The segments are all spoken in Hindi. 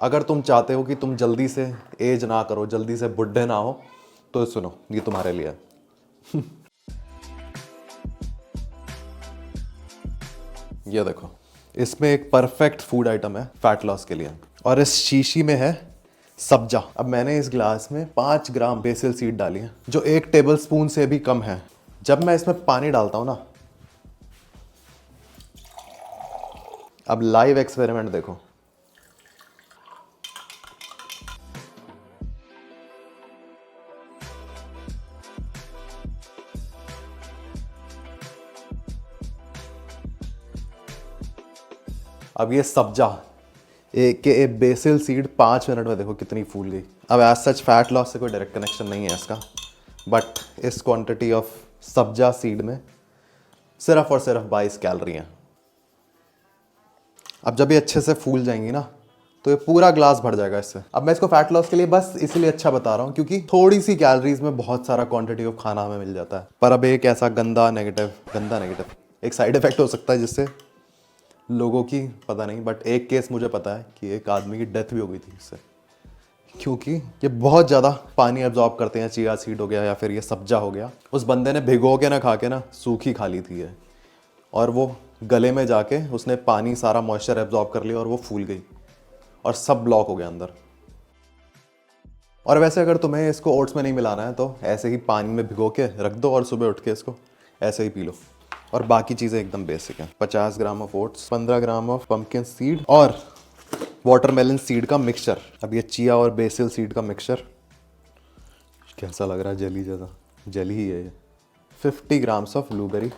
अगर तुम चाहते हो कि तुम जल्दी से एज ना करो, जल्दी से बुढ़े ना हो, तो सुनो, ये तुम्हारे लिए है। ये देखो, इसमें एक परफेक्ट फूड आइटम है फैट लॉस के लिए, और इस शीशी में है सब्जा। अब मैंने इस गिलास में 5 ग्राम बेसिल सीड डाली है, जो 1 टेबल स्पून से भी कम है। जब मैं इसमें पानी डालता हूं ना, अब लाइव एक्सपेरिमेंट देखो। अब ये सब्जा के बेसिल सीड 5 मिनट में देखो कितनी फूल गई। अब एज सच फैट लॉस से कोई डायरेक्ट कनेक्शन नहीं है इसका, बट इस क्वांटिटी ऑफ सब्जा सीड में सिर्फ और सिर्फ 22 कैलोरी हैं। अब जब ये अच्छे से फूल जाएंगी ना, तो ये पूरा ग्लास भर जाएगा इससे। अब मैं इसको फैट लॉस के लिए बस इसलिए अच्छा बता रहा हूँ क्योंकि थोड़ी सी कैलोरीज में बहुत सारा क्वांटिटी ऑफ खाना हमें मिल जाता है। पर अब एक ऐसा गंदा नेगेटिव एक साइड इफेक्ट हो सकता है जिससे लोगों की पता नहीं, बट एक केस मुझे पता है कि एक आदमी की डेथ भी हो गई थी इससे, क्योंकि ये बहुत ज़्यादा पानी एब्जॉर्ब करते हैं। चिया सीड हो गया या फिर ये सब्जा हो गया, उस बंदे ने भिगो के ना खा के ना सूखी खा ली थी ये, और वो गले में जाके उसने पानी सारा मॉइस्चर एब्जॉर्ब कर लिया और वो फूल गई और सब ब्लॉक हो गया अंदर। और वैसे अगर तुम्हें इसको ओट्स में नहीं मिलाना है तो ऐसे ही पानी में भिगो के रख दो और सुबह उठ के इसको ऐसे ही पी लो। और बाकी चीज़ें एकदम बेसिक हैं। 50 gram of oats, 15 gram of pumpkin seed और वाटरमेलन सीड का मिक्सचर। अब ये चिया और बेसिल सीड का मिक्सचर कैसा लग रहा है? जेली जैसा, जेली ही है ये। 50 grams of blueberry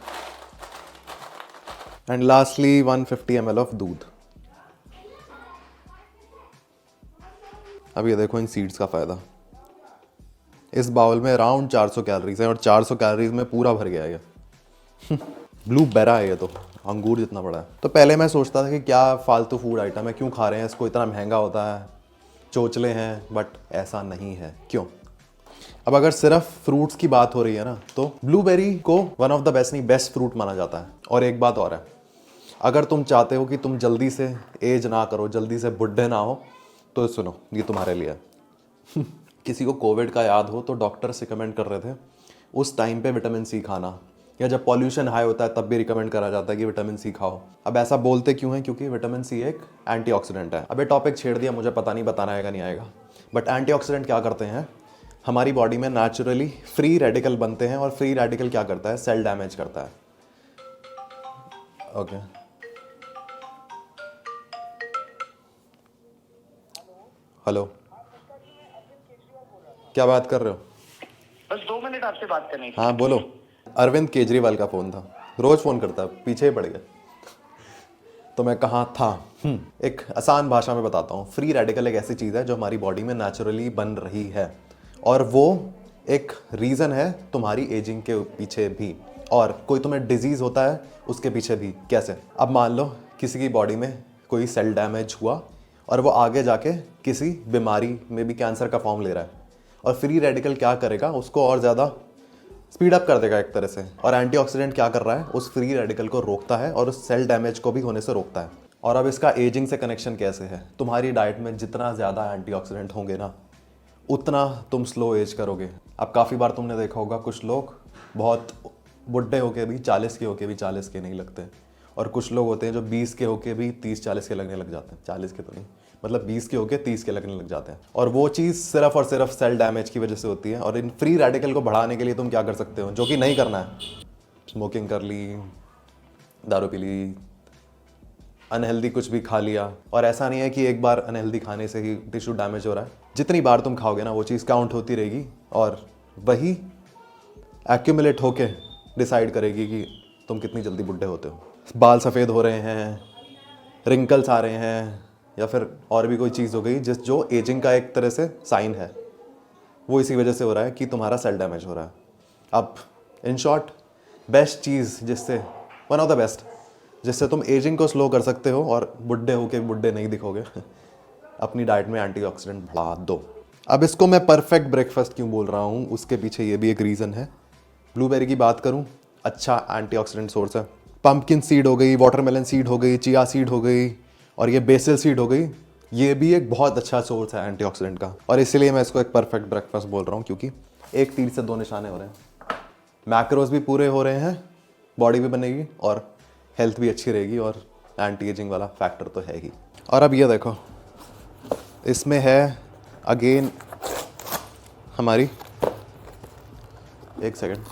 and lastly 150 ml of दूध। अब ये देखो इन सीड्स का फ़ायदा। इस बाउल में अराउंड 400 कैलोरीज है और 400 कैलोरीज में पूरा भर गया ये। ब्लू बेरा है ये तो, अंगूर जितना बड़ा है। तो पहले मैं सोचता था कि क्या फालतू फूड आइटम है, क्यों खा रहे हैं इसको, इतना महंगा होता है, चोचले हैं, बट ऐसा नहीं है। क्यों? अब अगर सिर्फ फ्रूट्स की बात हो रही है ना, तो ब्लूबेरी को वन ऑफ द बेस्ट नहीं बेस्ट फ्रूट माना जाता है। और एक बात और है, अगर तुम चाहते हो कि तुम जल्दी से एज ना करो, जल्दी से बुढ़े ना हो, तो सुनो, ये तुम्हारे लिए है। किसी को कोविड का याद हो तो डॉक्टर्स रिकमेंड कर रहे थे उस टाइम पे विटामिन सी खाना, या जब पॉल्यूशन हाई होता है तब भी रिकमेंड करा जाता है कि विटामिन सी खाओ। अब ऐसा बोलते क्यों है? क्योंकि विटामिन सी एक एंटीऑक्सीडेंट है। अब ये टॉपिक छेड़ दिया, मुझे पता नहीं बताना आएगा नहीं आएगा, बट एंटीऑक्सीडेंट क्या करते हैं? हमारी बॉडी में नेचुरली फ्री रेडिकल बनते हैं, और फ्री रेडिकल क्या करता है? सेल डैमेज करता है। ओके हेलो, क्या बात कर रहे हो? बस 2 मिनट आपसे बात करनी थी। हाँ बोलो। अरविंद केजरीवाल का फ़ोन था, रोज़ फ़ोन करता है, पीछे ही पड़ गया। तो मैं कहाँ था? एक आसान भाषा में बताता हूँ। फ्री रेडिकल एक ऐसी चीज़ है जो हमारी बॉडी में नेचुरली बन रही है, और वो एक रीज़न है तुम्हारी एजिंग के पीछे भी, और कोई तुम्हें डिजीज़ होता है उसके पीछे भी। कैसे? अब मान लो किसी की बॉडी में कोई सेल डैमेज हुआ और वो आगे जाके किसी बीमारी में भी कैंसर का फॉर्म ले रहा है, और फ्री रेडिकल क्या करेगा? उसको और ज़्यादा स्पीड अप कर देगा एक तरह से। और एंटीऑक्सीडेंट क्या कर रहा है? उस फ्री रेडिकल को रोकता है और उस सेल डैमेज को भी होने से रोकता है। और अब इसका एजिंग से कनेक्शन कैसे है? तुम्हारी डाइट में जितना ज़्यादा एंटीऑक्सीडेंट होंगे ना, उतना तुम स्लो एज करोगे। अब काफ़ी बार तुमने देखा होगा कुछ लोग बहुत बुढ़े होके भी 40 के होके भी 40 के नहीं लगते, और कुछ लोग होते हैं जो 20 के होके भी 30-40 के लगने लग जाते हैं। 40 के तो नहीं, मतलब 20 के होके 30 के लगने लग जाते हैं। और वो चीज़ सिर्फ और सिर्फ सेल डैमेज की वजह से होती है। और इन फ्री रेडिकल को बढ़ाने के लिए तुम क्या कर सकते हो, जो कि नहीं करना है? स्मोकिंग कर ली, दारू पी ली, अनहेल्दी कुछ भी खा लिया। और ऐसा नहीं है कि एक बार अनहेल्दी खाने से ही टिश्यू डैमेज हो रहा है। जितनी बार तुम खाओगे ना, वो चीज़ काउंट होती रहेगी, और वही एक्यूमुलेट होके डिसाइड करेगी कि तुम कितनी जल्दी बुढ़े होते हो। बाल सफ़ेद हो रहे हैं, रिंकल्स आ रहे हैं, या फिर और भी कोई चीज़ हो गई जो एजिंग का एक तरह से साइन है, वो इसी वजह से हो रहा है कि तुम्हारा सेल डैमेज हो रहा है। अब इन शॉर्ट, बेस्ट चीज़ जिससे, वन ऑफ द बेस्ट जिससे तुम एजिंग को स्लो कर सकते हो और बुढ़े होके बुढ़े नहीं दिखोगे, अपनी डाइट में एंटीऑक्सीडेंट बढ़ा दो। अब इसको मैं परफेक्ट ब्रेकफास्ट क्यों बोल रहा हूँ, उसके पीछे ये भी एक रीज़न है। ब्लूबेरी की बात करूँ, अच्छा एंटीऑक्सीडेंट सोर्स है। पम्पकिन सीड हो गई, वाटरमेलन सीड हो गई, चिया सीड हो गई, और ये बेसिल सीड हो गई, ये भी एक बहुत अच्छा सोर्स है एंटीऑक्सीडेंट का, और इसीलिए मैं इसको एक परफेक्ट ब्रेकफास्ट बोल रहा हूँ, क्योंकि एक तीर से दो निशाने हो रहे हैं। मैक्रोज भी पूरे हो रहे हैं, बॉडी भी बनेगी और हेल्थ भी अच्छी रहेगी, और एंटी एजिंग वाला फैक्टर तो है ही। और अब ये देखो, इसमें है अगेन हमारी, एक सेकेंड,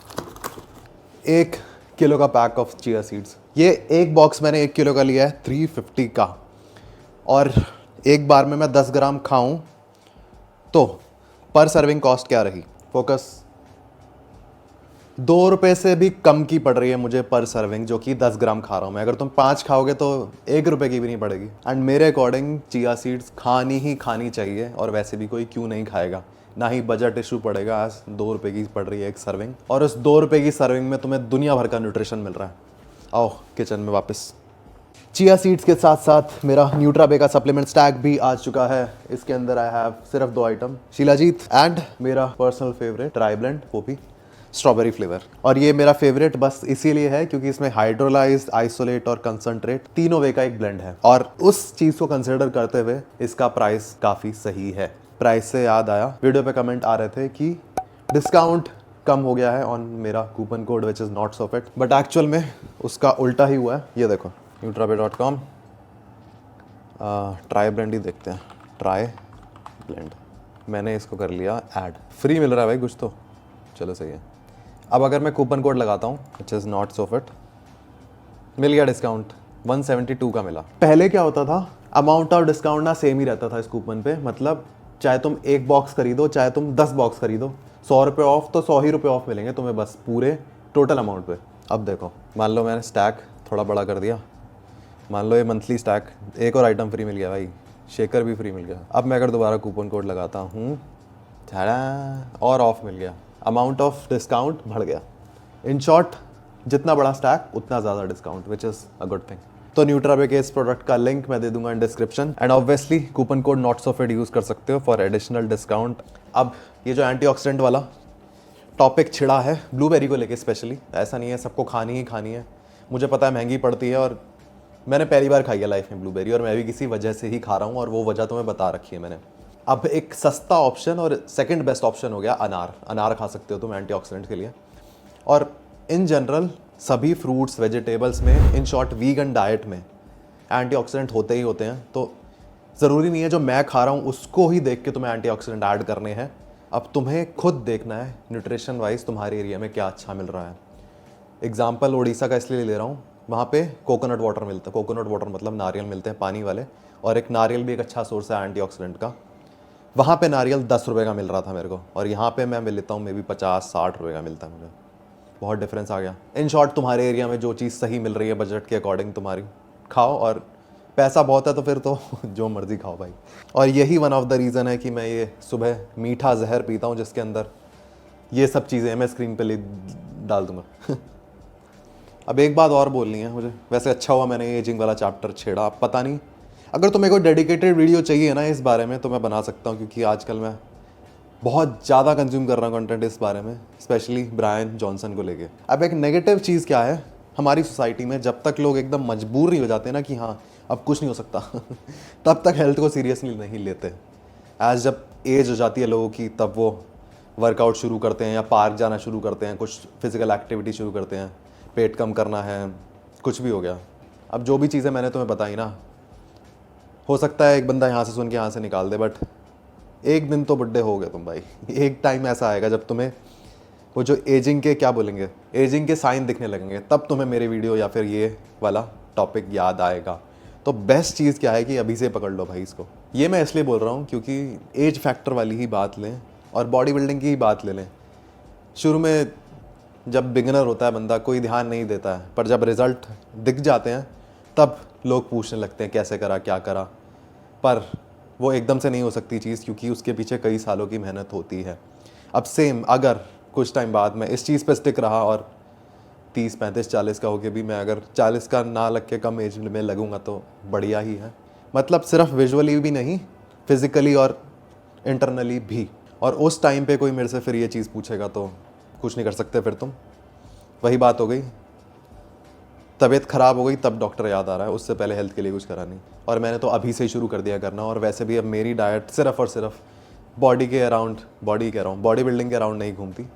1 किलो का पैक ऑफ चिया सीड्स। ये एक बॉक्स मैंने 1 किलो का लिया है 350 का, और एक बार में मैं 10 ग्राम खाऊं तो पर सर्विंग कॉस्ट क्या रही, फोकस, 2 रुपये से भी कम की पड़ रही है मुझे पर सर्विंग, जो कि 10 ग्राम खा रहा हूं मैं। अगर तुम 5 खाओगे तो 1 रुपये की भी नहीं पड़ेगी। एंड मेरे अकॉर्डिंग चिया सीड्स खानी ही खानी चाहिए, और वैसे भी कोई क्यों नहीं खाएगा, ना ही बजट इशू पड़ेगा। आज 2 रुपये की पड़ रही है एक सर्विंग, और उस 2 रुपये की सर्विंग में तुम्हें दुनिया भर का न्यूट्रिशन मिल रहा है। आओ किचन में वापस। चिया सीड्स के साथ साथ मेरा न्यूट्राबे का सप्लीमेंट स्टैक भी आ चुका है। इसके अंदर आई हैव सिर्फ 2 आइटम, शिलाजीत एंड मेरा पर्सनल फेवरेट ट्राई ब्लेंड, वो भी स्ट्रॉबेरी फ्लेवर। और ये मेरा फेवरेट बस इसीलिए है क्योंकि इसमें हाइड्रोलाइज्ड, आइसोलेट और कंसंट्रेट तीनों वे का एक ब्लेंड है, और उस चीज़ को कंसिडर करते हुए इसका प्राइस काफ़ी सही है। प्राइस से याद आया, वीडियो पे कमेंट आ रहे थे कि डिस्काउंट कम हो गया है ऑन मेरा coupon code which is not so fit, but actual में उसका उल्टा ही हुआ है। ये देखो nutrabe.com, ट्राई ब्लेंड ही देखते हैं, ट्राई ब्लेंड, मैंने इसको कर लिया ऐड, फ्री मिल रहा है भाई कुछ तो, चलो सही है। अब अगर मैं कूपन कोड लगाता हूँ which is not so fit, मिल गया डिस्काउंट, 172 का मिला। पहले क्या होता था, अमाउंट ऑफ डिस्काउंट ना सेम ही रहता था इस कूपन पे, मतलब चाहे तुम 1 बॉक्स खरीदो चाहे तुम 10 बॉक्स खरीदो, 100 रुपये ऑफ तो 100 ही रुपये ऑफ मिलेंगे तुम्हें बस पूरे टोटल अमाउंट पे। अब देखो, मान लो मैंने स्टैक थोड़ा बड़ा कर दिया, मान लो ये मंथली स्टैक, एक और आइटम फ्री मिल गया भाई, शेकर भी फ्री मिल गया। अब मैं अगर दोबारा कूपन कोड लगाता हूँ, और ऑफ मिल गया, अमाउंट ऑफ डिस्काउंट बढ़ गया। इन शॉर्ट, जितना बड़ा स्टैक उतना ज़्यादा discount, which is a good thing. तो न्यूट्राबे के इस प्रोडक्ट का लिंक मैं दे दूंगा in description, and obviously coupon code not so fit use कर सकते हो फॉर एडिशनल डिस्काउंट। अब ये जो एंटीऑक्सीडेंट वाला टॉपिक छिड़ा है ब्लूबेरी को लेके स्पेशली, ऐसा नहीं है सबको खानी ही खानी है, मुझे पता है महंगी पड़ती है, और मैंने पहली बार खाई है लाइफ में ब्लूबेरी, और मैं भी किसी वजह से ही खा रहा हूँ, और वो वजह तो मैं बता रखी है मैंने। अब एक सस्ता ऑप्शन और सेकंड बेस्ट ऑप्शन हो गया अनार। अनार खा सकते हो तुम एंटीऑक्सीडेंट के लिए, और इन जनरल सभी फ्रूट्स वेजिटेबल्स में, इन शॉर्ट वीगन डाइट में एंटीऑक्सीडेंट होते ही होते हैं। तो ज़रूरी नहीं है जो मैं खा रहा हूँ उसको ही देख के तुम्हें एंटीऑक्सीडेंट ऐड करने हैं, अब तुम्हें खुद देखना है न्यूट्रिशन वाइज तुम्हारे एरिया में क्या अच्छा मिल रहा है। एग्जाम्पल उड़ीसा का इसलिए ले रहा हूँ, वहाँ पे कोकोनट वाटर मिलता है, कोकोनट वाटर मतलब नारियल मिलते हैं पानी वाले, और एक नारियल भी एक अच्छा सोर्स है एंटीऑक्सीडेंट का। वहाँ पे नारियल 10 रुपये का मिल रहा था मेरे को, और यहाँ पे मैं मिल लेता हूँ मे बी 50-60 रुपये का मिलता है मुझे, बहुत डिफरेंस आ गया। इन शॉर्ट, तुम्हारे एरिया में जो चीज़ सही मिल रही है बजट के अकॉर्डिंग तुम्हारी खाओ, और पैसा बहुत है तो फिर तो जो मर्जी खाओ भाई। और यही वन ऑफ द रीज़न है कि मैं ये सुबह मीठा जहर पीता हूँ जिसके अंदर ये सब चीज़ें मैं स्क्रीन पे डाल दूँगा। अब एक बात और बोलनी है मुझे, वैसे अच्छा हुआ मैंने एजिंग वाला चैप्टर छेड़ा। अब पता नहीं, अगर तुम्हें कोई डेडिकेटेड वीडियो चाहिए ना इस बारे में तो मैं बना सकता हूँ, क्योंकि आजकल मैं बहुत ज़्यादा कंज्यूम कर रहा हूँ कंटेंट इस बारे में, स्पेशली ब्रायन जॉनसन को लेके। अब एक नेगेटिव चीज़ क्या है हमारी सोसाइटी में, जब तक लोग एकदम मजबूर नहीं हो जाते ना कि हाँ अब कुछ नहीं हो सकता तब तक हेल्थ को सीरियसली नहीं लेते। एज जब एज हो जाती है लोगों की, तब वो वर्कआउट शुरू करते हैं या पार्क जाना शुरू करते हैं, कुछ फिजिकल एक्टिविटी शुरू करते हैं, पेट कम करना है, कुछ भी हो गया। अब जो भी चीज़ें मैंने तुम्हें बताई ना, हो सकता है एक बंदा यहाँ से सुन के यहाँ से निकाल दे, बट एक दिन तो बुड्ढे हो गए तुम भाई। एक टाइम ऐसा आएगा जब तुम्हें वो जो एजिंग के क्या बोलेंगे, एजिंग के साइन दिखने लगेंगे, तब तुम्हें मेरे वीडियो या फिर ये वाला टॉपिक याद आएगा। तो बेस्ट चीज़ क्या है कि अभी से पकड़ लो भाई इसको। ये मैं इसलिए बोल रहा हूँ क्योंकि एज फैक्टर वाली ही बात लें और बॉडी बिल्डिंग की ही बात ले लें। शुरू में जब बिगिनर होता है बंदा, कोई ध्यान नहीं देता है, पर जब रिज़ल्ट दिख जाते हैं तब लोग पूछने लगते हैं कैसे करा, क्या करा। पर वो एकदम से नहीं हो सकती चीज़, क्योंकि उसके पीछे कई सालों की मेहनत होती है। अब सेम अगर कुछ टाइम बाद मैं इस चीज़ पे स्टिक रहा और 30, 35, 40 का होके भी मैं अगर 40 का ना लग के कम एज में लगूंगा तो बढ़िया ही है। मतलब सिर्फ विजुअली भी नहीं, फिज़िकली और इंटरनली भी। और उस टाइम पे कोई मेरे से फिर ये चीज़ पूछेगा तो कुछ नहीं कर सकते फिर तुम। वही बात हो गई, तबीयत ख़राब हो गई तब डॉक्टर याद आ रहा है, उससे पहले हेल्थ के लिए कुछ करा नहीं। और मैंने तो अभी से ही शुरू कर दिया करना। और वैसे भी अब मेरी डाइट सिर्फ और सिर्फ बॉडी के अराउंड, बॉडी कह रहा हूँ, बॉडी बिल्डिंग के अराउंड नहीं घूमती।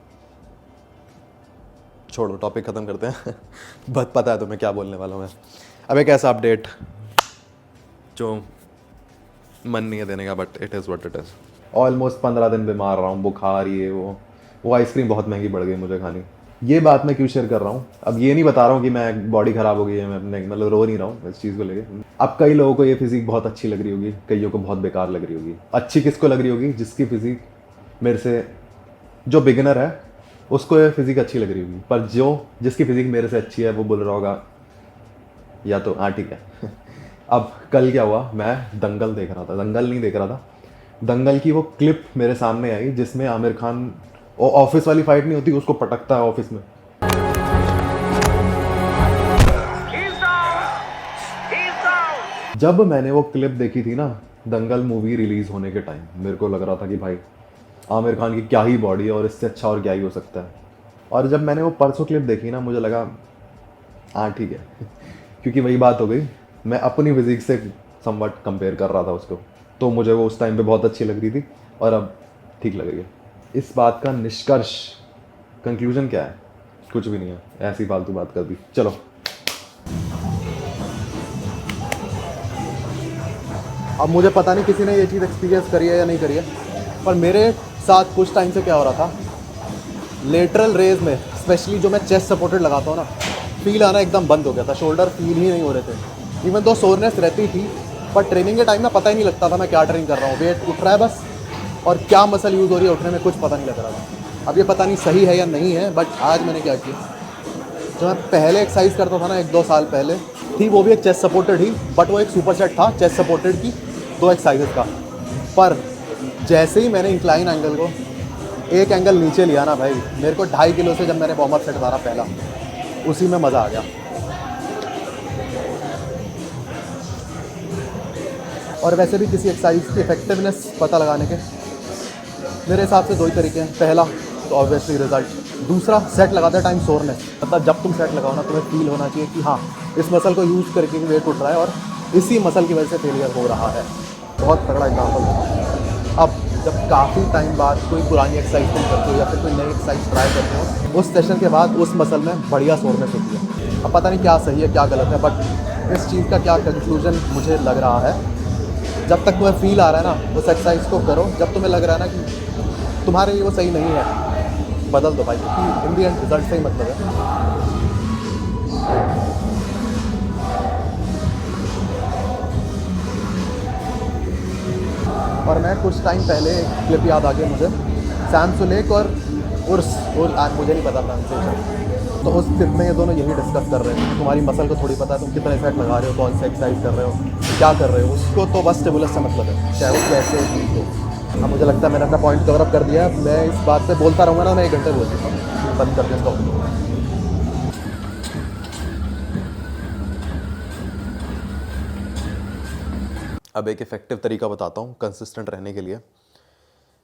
छोड़ो, टॉपिक ख़त्म करते हैं। बस पता है तुम्हें क्या बोलने वाला हूँ मैं। अब एक ऐसा अपडेट जो मन नहीं है देने का, but it is what it is. Almost 15 दिन बीमार रहा हूँ, बुखार ये वो आइसक्रीम बहुत महंगी पड़ गई मुझे खानी। ये बात मैं क्यों शेयर कर रहा हूँ, अब ये नहीं बता रहा हूँ कि मैं बॉडी ख़राब हो गई है, मैं अपने मतलब रो नहीं रहा हूँ इस चीज़ को लेके। अब कई लोगों को ये फिज़िक बहुत अच्छी लग रही होगी, कईयों को बहुत बेकार लग रही होगी। अच्छी किसको लग रही होगी? जिसकी फिज़िक मेरे से, जो बिगिनर है उसको ये फिज़िक अच्छी लग रही होगी। पर जिसकी फिज़िक मेरे से अच्छी है वो बोल रहा होगा या तो हाँ ठीक है। अब कल क्या हुआ, मैं दंगल देख रहा था, दंगल नहीं देख रहा था, दंगल की वो क्लिप मेरे सामने आई जिसमें आमिर खान, वो ऑफिस वाली फाइट नहीं होती, उसको पटकता है ऑफिस में। जब मैंने वो क्लिप देखी थी ना दंगल मूवी रिलीज होने के टाइम, मेरे को लग रहा था कि भाई आमिर खान की क्या ही बॉडी है और इससे अच्छा और क्या ही हो सकता है। और जब मैंने वो परसों क्लिप देखी ना, मुझे लगा हाँ ठीक है। क्योंकि वही बात हो गई, मैं अपनी फिजिक से समवट कंपेयर कर रहा था उसको, तो मुझे वो उस टाइम पे बहुत अच्छी लग रही थी और अब ठीक लग रही है। इस बात का निष्कर्ष, कंक्लूजन क्या है? कुछ भी नहीं है, ऐसी फालतू बात कर दी। चलो अब मुझे पता नहीं किसी ने ये चीज़ एक्सपीरियंस करी है या नहीं करी है, पर मेरे साथ कुछ टाइम से क्या हो रहा था, लेटरल रेज में स्पेशली जो मैं चेस्ट सपोर्टेड लगाता हूँ ना, फील आना एकदम बंद हो गया था। शोल्डर फील ही नहीं हो रहे थे। इवन तो सोरनेस रहती थी, पर ट्रेनिंग के टाइम में पता ही नहीं लगता था मैं क्या ट्रेनिंग कर रहा हूँ। वेट उठ रहा है बस, और क्या मसल यूज़ हो रही है उठने में कुछ पता नहीं लग रहा था। अब ये पता नहीं सही है या नहीं है, बट आज मैंने क्या किया, जो मैं पहले एक्सरसाइज करता था ना 1-2 साल पहले थी, वो भी एक चेस्ट सपोर्टेड ही, बट वो एक सुपर सेट था चेस्ट सपोर्टेड की 2 एक्सरसाइजेज का। पर जैसे ही मैंने इंक्लाइन एंगल को एक एंगल नीचे लिया ना भाई, मेरे को 2.5 किलो से जब मैंने वार्म अप सेट मारा पहला, उसी में मज़ा आ गया। और वैसे भी किसी एक्सरसाइज की इफेक्टिवनेस पता लगाने के मेरे हिसाब से 2 ही तरीके हैं। पहला तो ऑब्वियसली रिजल्ट, दूसरा सेट लगाते टाइम सोरनेस। मतलब जब तुम सेट लगाओ ना, तुम्हें फील होना चाहिए कि हाँ इस मसल को यूज़ करके वेट उठ रहा है और इसी मसल की वजह से फेलियर हो रहा है। बहुत तगड़ा एग्जाम्पल। अब जब काफ़ी टाइम बाद कोई पुरानी एक्सरसाइज तुम करते हो या फिर कोई नई एक्सरसाइज ट्राई करते हो, उस सेशन के बाद उस मसल में बढ़िया सोरनेस होती है। अब पता नहीं क्या सही है क्या गलत है, बट इस चीज़ का क्या कंक्लूजन मुझे लग रहा है, जब तक तुम्हें फील आ रहा है ना उस एक्सरसाइज को करो। जब तुम्हें लग रहा है ना कि तुम्हारे लिए वो सही नहीं है, बदल दो भाई, क्योंकि इन दी एंड रिजल्ट से ही मतलब है। और मैं कुछ टाइम पहले एक क्लिप याद आ गया मुझे, सैम सुलेक और उर्स, और आज मुझे नहीं पता प्रोनाउंसिएशन, तो उस क्लिप में ये दोनों यही डिस्कस कर रहे थे कि तुम्हारी मसल को थोड़ी पता है तुम कितने सेट लगा रहे हो, कौन सा एक्सरसाइज कर रहे हो, क्या कर रहे हो, उसको तो बस स्टिमुलस से मतलब है, चाहे वो कैसे भी हो। अब मुझे लगता है मैंने अपना पॉइंट कवर अप कर दिया है। मैं इस बात पे बोलता रहूँगा ना, मैं 1 घंटे बोल देता हूँ, बंद कर दिया इसको। अब एक इफ़ेक्टिव तरीका बताता हूँ कंसिस्टेंट रहने के लिए।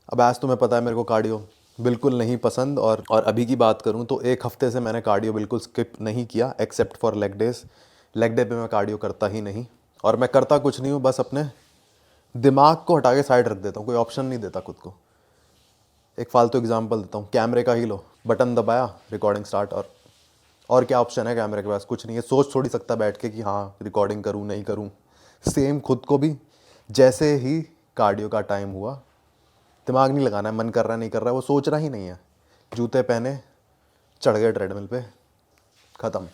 अब आज तुम्हें पता है मेरे को कार्डियो बिल्कुल नहीं पसंद, और अभी की बात करूँ तो 1 हफ्ते से मैंने कार्डियो बिल्कुल स्किप नहीं किया, except for leg days. Leg day पे मैं कार्डियो करता ही नहीं, और मैं करता कुछ नहीं हूँ, बस अपने दिमाग को हटा के साइड रख देता हूँ, कोई ऑप्शन नहीं देता खुद को। एक फालतू एग्जांपल देता हूँ, कैमरे का ही लो, बटन दबाया, रिकॉर्डिंग स्टार्ट, और क्या ऑप्शन है कैमरे के पास? कुछ नहीं है। सोच थोड़ी सकता बैठ के कि हाँ रिकॉर्डिंग करूँ नहीं करूँ। सेम खुद को भी जैसे ही कार्डियो का टाइम हुआ, दिमाग नहीं लगाना है, मन कर रहा है नहीं कर रहा है, वो सोचना ही नहीं है। जूते पहने, चढ़ गए ट्रेडमिल पे, ख़त्म।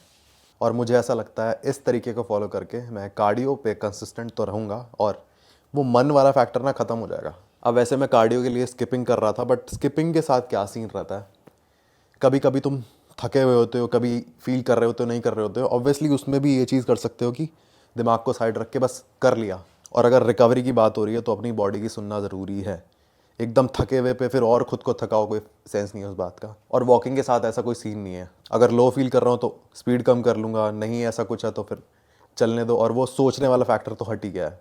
और मुझे ऐसा लगता है इस तरीके को फॉलो करके मैं कार्डियो पे कंसिस्टेंट तो रहूँगा, और वो मन वाला फैक्टर ना ख़त्म हो जाएगा। अब वैसे मैं कार्डियो के लिए स्किपिंग कर रहा था, बट स्किपिंग के साथ क्या सीन रहता है, कभी कभी तुम थके हुए होते हो, कभी फील कर रहे होते हो नहीं कर रहे होते हो। ऑब्वियसली उसमें भी ये चीज़ कर सकते हो कि दिमाग को साइड रख के बस कर लिया। और अगर रिकवरी की बात हो रही है तो अपनी बॉडी की सुनना ज़रूरी है। एकदम थके हुए पे फिर और खुद को थकाओ, कोई सेंस नहीं है उस बात का। और वॉकिंग के साथ ऐसा कोई सीन नहीं है, अगर लो फील कर रहा हूँ तो स्पीड कम कर लूँगा, नहीं ऐसा कुछ है तो फिर चलने दो। और वो सोचने वाला फैक्टर तो हट ही गया है।